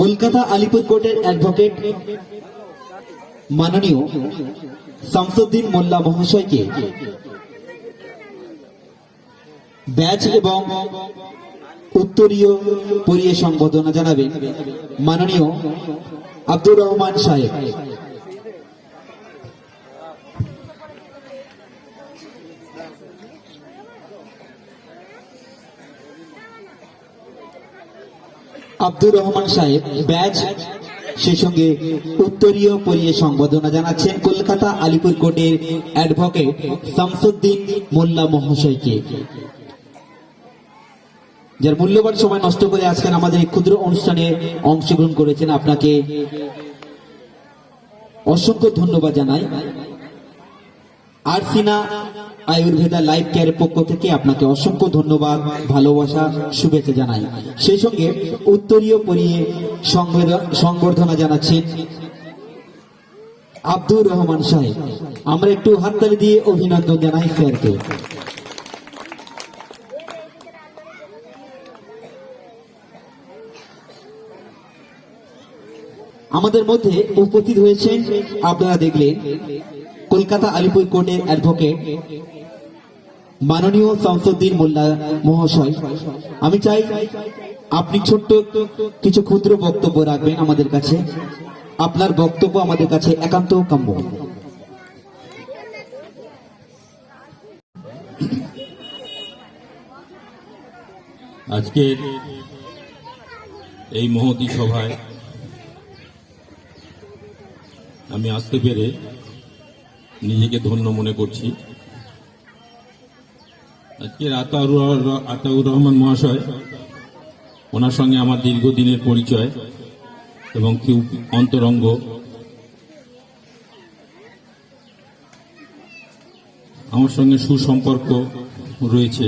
কলকাতা আলিপুর কোর্টের অ্যাডভোকেট মাননীয় শামসুদ্দিন মোল্লা মহাশয়কে ব্যাচ এবং উত্তরীয় পরিয়ে সম্বোধনা জানাবেন মাননীয় আব্দুর রহমান সাহেব। আব্দুর রহমান সাহেব ব্যাচ সেই সঙ্গে উত্তরীয় পরিয়ে সম্বোধনা জানাচ্ছেন কলকাতা আলিপুর কোর্টের অ্যাডভোকেট শামসুদ্দিন মোল্লা মহাশয়কে, যার মূল্যবান সময় নষ্ট করে আজকের আমাদের এই ক্ষুদ্র অনুষ্ঠানে অংশগ্রহণ করেছেন। আপনাকে অসংখ্য ধন্যবাদ জানাই। আরসিনা আয়ুর্বেদা লাইফ কেয়ারের পক্ষ থেকে আপনাকে অসংখ্য ধন্যবাদ, ভালোবাসা, শুভেচ্ছা জানাই। সেই সঙ্গে উত্তরীয় পরিয়ে সংবর্ধনা জানাচ্ছেন আব্দুর রহমান সাহেব। আমরা একটু হাততালি দিয়ে অভিনন্দন জানাই স্যারকে। আমাদের মধ্যে উপস্থিত হয়েছেন, আপনারা দেখলেন, কলকাতা আলিপুর কোর্টের অ্যাডভোকেট মাননীয় শামসুদ্দিন মোল্লা মহাশয়। আমি চাই আপনি ছোট্ট কিছু ক্ষুদ্র বক্তব্য রাখবেন আমাদের কাছে। আপনার বক্তব্য আমাদের কাছে একান্ত কাম্য। আজকের এই মহতী সভায় আমি আসতে পেরে নিজেকে ধন্য মনে করছি। আজকের আতাউর রহমান মহাশয়, ওনার সঙ্গে আমার দীর্ঘদিনের পরিচয় এবং খুব অন্তরঙ্গ। আমার সঙ্গে সুসম্পর্ক রয়েছে।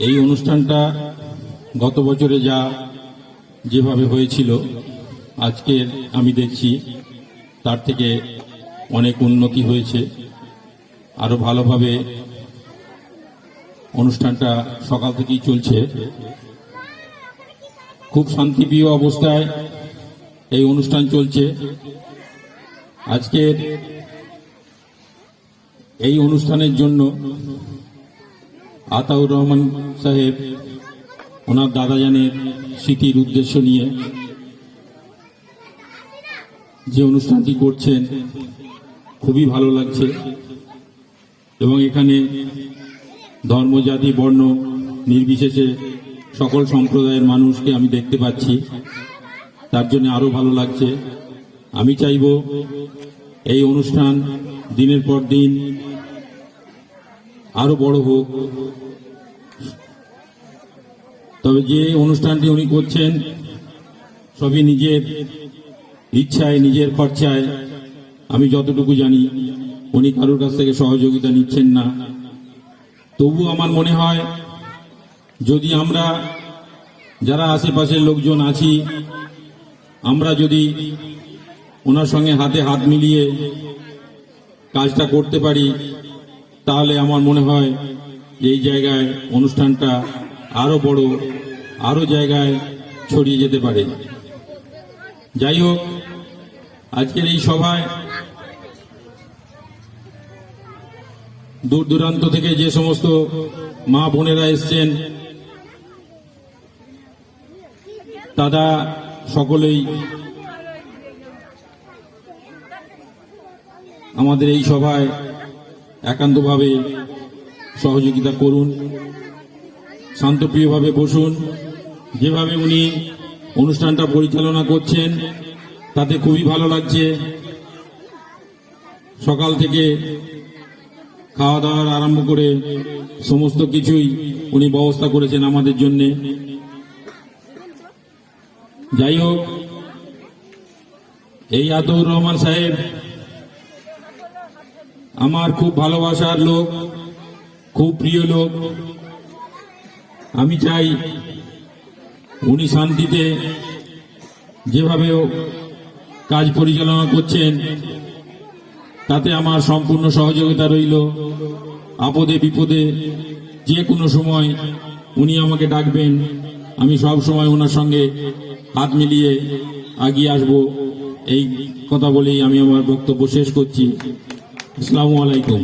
এই অনুষ্ঠানটা গত বছরে যেভাবে হয়েছিল, আজকের আমি দেখছি তার থেকে অনেক উন্নতি হয়েছে। আরো ভালোভাবে অনুষ্ঠানটা সকাল থেকেই চলছে। খুব শান্তিপ্রিয় অবস্থায় এই অনুষ্ঠান চলছে। আজকের এই অনুষ্ঠানের জন্য আতাউর রহমান সাহেব ওনার দাদাজানের স্মৃতির উদ্দেশ্য নিয়ে যে অনুষ্ঠানটি করছেন, খুবই ভালো লাগছে। এবং এখানে ধর্ম, জাতি, বর্ণ নির্বিশেষে সকল সম্প্রদায়ের মানুষকে আমি দেখতে পাচ্ছি, তার জন্য আরো ভালো লাগছে। আমি চাইব এই অনুষ্ঠান দিনের পর দিন আরো বড় হোক। তবে যে অনুষ্ঠানটি উনি করছেন সবই নিজের ইচ্ছায়, নিজের খরচায়। আমি যতটুকু জানি উনি কারোর কাছ থেকে সহযোগিতা নিচ্ছেন না। তবু আমার মনে হয় যদি আমরা যারা আশেপাশের লোকজন আছি, আমরা যদি ওনার সঙ্গে হাতে হাত মিলিয়ে কাজটা করতে পারি, তাহলে আমার মনে হয় এই জায়গায় অনুষ্ঠানটা আরো বড়, আরো জায়গায় ছড়িয়ে যেতে পারে। যাই হোক, আজকের এই সভায় দূর দূরান্ত থেকে যে সমস্ত মা বোনেরা এসছেন, তারা সকলেই আমাদের এই সভায় একান্তভাবে সহযোগিতা করুন, শান্তপ্রিয়ভাবে বসুন। যেভাবে উনি অনুষ্ঠানটা পরিচালনা করছেন তাতে খুবই ভালো লাগছে। সকাল থেকে খাওয়া দাওয়ার আরম্ভ করে সমস্ত কিছুই উনি ব্যবস্থা করেছেন আমাদের জন্য। যাই হোক, এই আতাউর রহমান সাহেব আমার খুব ভালোবাসার লোক, খুব প্রিয় লোক। আমি চাই উনি শান্তিতে যেভাবে কাজ পরিচালনা করছেন তাতে আমার সম্পূর্ণ সহযোগিতা রইল। আপদে বিপদে যে কোনো সময় উনি আমাকে ডাকবেন, আমি সব সময় ওনার সঙ্গে হাত মিলিয়ে এগিয়ে আসব, এই কথা বলেই আমি আমার বক্তব্য শেষ করছি। আসসালামু আলাইকুম।